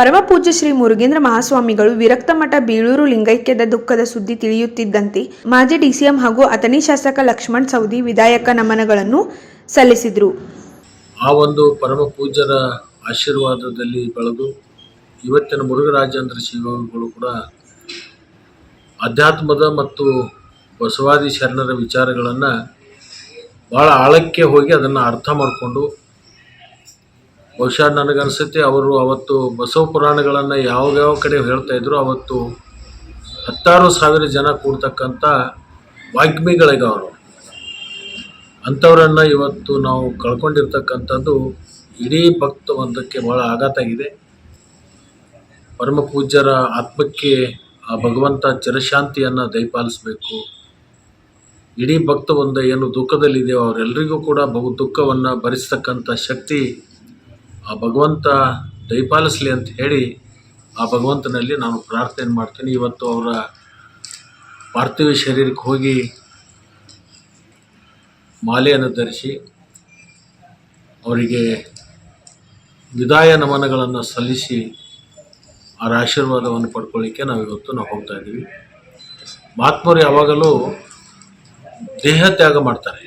ಪರಮಪೂಜ್ಯ ಶ್ರೀ ಮುರುಗೇಂದ್ರ ಮಹಾಸ್ವಾಮಿಗಳು ವಿರಕ್ತ ಮಠ ಬೀಳೂರು ಲಿಂಗೈಕ್ಯದ ದುಃಖದ ಸುದ್ದಿ ತಿಳಿಯುತ್ತಿದ್ದಂತೆ ಮಾಜಿ ಡಿಸಿಎಂ ಹಾಗೂ ಅಥಣಿ ಶಾಸಕ ಲಕ್ಷ್ಮಣ್ ಸವದಿ ವಿದಾಯಕ ನಮನಗಳನ್ನು ಸಲ್ಲಿಸಿದರು. ಆ ಒಂದು ಪರಮ ಪೂಜ್ಯರ ಆಶೀರ್ವಾದದಲ್ಲಿ ಬೆಳೆದು ಇವತ್ತಿನ ಮುರುಘರಾಜೇಂದ್ರ ಶ್ರೀಗಳು ಕೂಡ ಅಧ್ಯಾತ್ಮದ ಮತ್ತು ಬಸವಾದಿ ಶರಣರ ವಿಚಾರಗಳನ್ನು ಭಾಳ ಆಳಕ್ಕೆ ಹೋಗಿ ಅದನ್ನು ಅರ್ಥ ಮಾಡಿಕೊಂಡು, ಬಹುಶಃ ನನಗನ್ಸುತ್ತೆ ಅವರು ಅವತ್ತು ಬಸವ ಪುರಾಣಗಳನ್ನು ಯಾವ ಕಡೆ ಹೇಳ್ತಾ ಇದ್ರು, ಅವತ್ತು 16,000 ಜನ ಕೂಡ್ತಕ್ಕಂಥ ವಾಗ್ಮಿಗಳಿಗೆ ಅವರು ಅಂಥವರನ್ನು ಇವತ್ತು ನಾವು ಕಳ್ಕೊಂಡಿರ್ತಕ್ಕಂಥದ್ದು ಇಡೀ ಭಕ್ತ ಒಂದಕ್ಕೆ ಭಾಳ ಆಘಾತ ಆಗಿದೆ. ಪರಮ ಪೂಜ್ಯರ ಆತ್ಮಕ್ಕೆ ಆ ಭಗವಂತ ಚಿರಶಾಂತಿಯನ್ನು ದಯಪಾಲಿಸಬೇಕು. ಇಡೀ ಭಕ್ತ ಒಂದ ಏನು ದುಃಖದಲ್ಲಿದೆಯೋ ಅವರೆಲ್ಲರಿಗೂ ಕೂಡ ದುಃಖವನ್ನು ಭರಿಸ್ತಕ್ಕಂಥ ಶಕ್ತಿ ಆ ಭಗವಂತ ದಯಪಾಲಿಸಲಿ ಅಂತ ಹೇಳಿ ಆ ಭಗವಂತನಲ್ಲಿ ನಾನು ಪ್ರಾರ್ಥನೆ ಮಾಡ್ತೀನಿ. ಇವತ್ತು ಅವರ ಪಾರ್ಥಿವ ಶರೀರಕ್ಕೆ ಹೋಗಿ ಮಾಲೆಯನ್ನು ಧರಿಸಿ ಅವರಿಗೆ ವಿದಾಯ ನಮನಗಳನ್ನು ಸಲ್ಲಿಸಿ ಅವರ ಆಶೀರ್ವಾದವನ್ನು ಪಡ್ಕೊಳ್ಳಿಕ್ಕೆ ನಾವು ಹೋಗ್ತಾ ಇದ್ದೀವಿ. ಮಹಾತ್ಮರು ಯಾವಾಗಲೂ ದೇಹ ತ್ಯಾಗ ಮಾಡ್ತಾರೆ,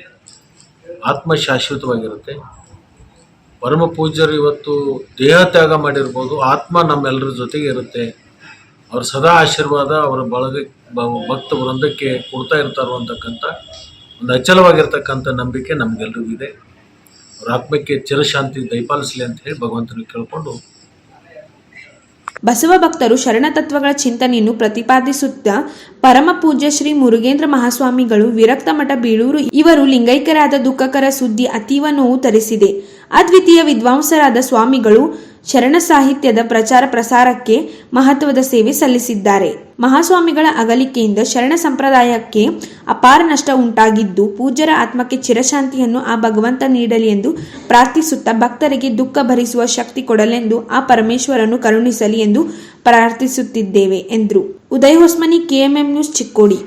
ಆತ್ಮ ಶಾಶ್ವತವಾಗಿರುತ್ತೆ. ಪರಮ ಪೂಜ್ಯರು ಇವತ್ತು ದೇಹ ತ್ಯಾಗ ಮಾಡಿರ್ಬೋದು, ಆತ್ಮ ನಮ್ಮೆಲ್ಲರ ಜೊತೆಗೆ ಇರುತ್ತೆ. ಅವ್ರ ಸದಾ ಆಶೀರ್ವಾದ ಅವರ ಭಕ್ತ ವೃಂದಕ್ಕೆ ಕೊಡ್ತಾ ಇರ್ತಾರೋ ಅಂತಕ್ಕಂಥ ಒಂದು ಅಚಲವಾಗಿರ್ತಕ್ಕಂಥ ನಂಬಿಕೆ ನಮಗೆಲ್ಲರಿಗೂ ಇದೆ. ಅವ್ರ ಆತ್ಮಕ್ಕೆ ಚಿರಶಾಂತಿ ದಯಪಾಲಿಸಲಿ ಅಂತ ಹೇಳಿ ಭಗವಂತನಿಗೆ ಕೇಳಿಕೊಂಡು, ಬಸವ ಭಕ್ತರು ಶರಣ ತತ್ವಗಳ ಚಿಂತನೆಯನ್ನು ಪ್ರತಿಪಾದಿಸುತ್ತಾ ಪರಮ ಪೂಜ್ಯ ಶ್ರೀ ಮುರುಗೇಂದ್ರ ಮಹಾಸ್ವಾಮಿಗಳು ವಿರಕ್ತ ಮಠ ಬೀಳೂರು ಇವರು ಲಿಂಗೈಕ್ಯರಾದ ದುಃಖಕರ ಸುದ್ದಿ ಅತೀವ ನೋವು ತರಿಸಿದೆ. ಅದ್ವಿತೀಯ ವಿದ್ವಾಂಸರಾದ ಸ್ವಾಮಿಗಳು ಶರಣ ಸಾಹಿತ್ಯದ ಪ್ರಚಾರ ಪ್ರಸಾರಕ್ಕೆ ಮಹತ್ವದ ಸೇವೆ ಸಲ್ಲಿಸಿದ್ದಾರೆ. ಮಹಾಸ್ವಾಮಿಗಳ ಅಗಲಿಕೆಯಿಂದ ಶರಣ ಸಂಪ್ರದಾಯಕ್ಕೆ ಅಪಾರ ನಷ್ಟ ಉಂಟಾಗಿದ್ದು, ಪೂಜ್ಯರ ಆತ್ಮಕ್ಕೆ ಚಿರಶಾಂತಿಯನ್ನು ಆ ಭಗವಂತ ನೀಡಲಿ ಎಂದು ಪ್ರಾರ್ಥಿಸುತ್ತಾ ಭಕ್ತರಿಗೆ ದುಃಖ ಭರಿಸುವ ಶಕ್ತಿ ಕೊಡಲೆಂದು ಆ ಪರಮೇಶ್ವರನು ಕರುಣಿಸಲಿ ಎಂದು ಪ್ರಾರ್ಥಿಸುತ್ತಿದ್ದೇವೆ ಎಂದರು. Uday Hosmani, KMM news, Chikkodi.